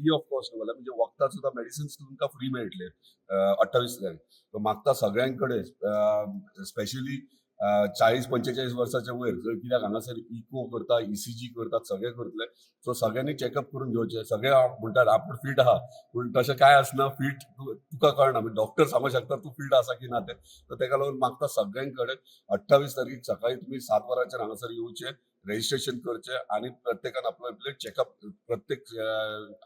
Free of cost मला म्हणजे वखदां सुद्धा मेडिसिन्स तुमकां फ्री मेळटले 28 तारीख म्हाका सगळ्यांकडे स्पेशली 40-45 वर्साच्या वयर जर कित्याक हांगासर इको करता ECG करतात सगळे करतले सो सगळ्यांनी चेकअप करून घेवचे सगळे म्हणटात आपूण फीट आहा पूण तशें काय आसना फीट तुका कळना डॉक्टर सांगू शकता तूं फीट आसा की ना ते तर ताका लागून मागता सगळ्यांकडे 28 तारीख सकाळी तुम्ही 7 वरांचेर हांगासर येवचे रजिस्ट्रेशन करचे आणि प्रत्येकान आपले चेकअप प्रत्येक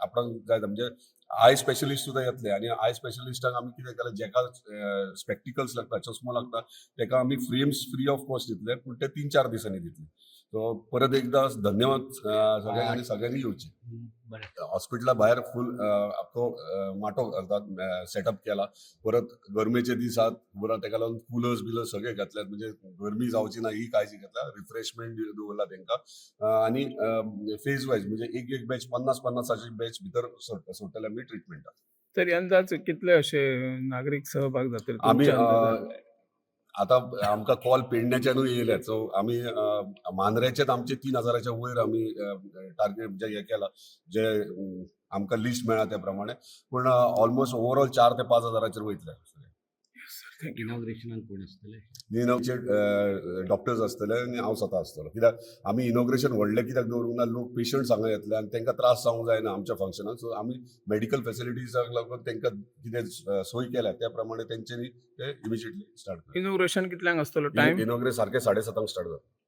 आपणाक जाय म्हणजे आय स्पेशलिस्ट सुद्धा येतले आणि आय स्पेशलिस्टाक आमी कितें केलें जेका स्पेक्टिकल्स लागता चश्मो लागता ताका आमी फ्रेम्स फ्री ऑफ कॉस्ट दितले पूण ते 3-4 दिसांनी दितले सो परत एकदा धन्यवाद सगळ्यांक आणि सगळ्यांनी येवचे हॉस्पिटला भायर फुल आख्खो माटो घालतात सेटअप केला परत गरमेचे दीस आहात परत ताका लागून कूलर्स बिलर्स सगळे घातल्यात म्हणजे गरमी जावची ना ही काळजी घेतल्या रिफ्रेशमेंट दवरला तांकां आणि फेज वायज म्हणजे एक बॅच 50-50 बॅच भितर सोडटले आमी ट्रिटमेंटाक तरी अंदाज कितले असे नागरिक सहभाग जातले आमी तुमच्या अंदाजान? आता आमकां कॉल पेडण्याच्यानूय येयल्यात सो आमी मांद्रेचेच आमचे 3000च्या वयर आमी टार्गेट म्हणजे हे केला जे आमकां लिस्ट मेळ्ळा त्या प्रमाणे पूण ऑलमोस्ट ओवरऑल 4 ते 5 हजाराचेर वयतले इनॉग्रेशनाक कोण आसतले आमचे डॉक्टर्स आसतले आनी हांव स्वता आसतलो कित्याक आमी इनॉग्रेशन व्हडलें कित्याक दवरूंक ना लोक पेशंट्स हांगा येतले आनी तांकां त्रास जावंक जायना आमच्या फंक्शनाक सो आमी मेडिकल फेसिलिटीजाक लागून तांकां कितें सोय केल्या त्या प्रमाणे तेंच्यांनी ते इमिजिएटली स्टार्ट इनॉग्रेशन कितल्यांक आसतलो टायम? इनॉग्रेशन सारकें 7:30 स्टार्ट जाता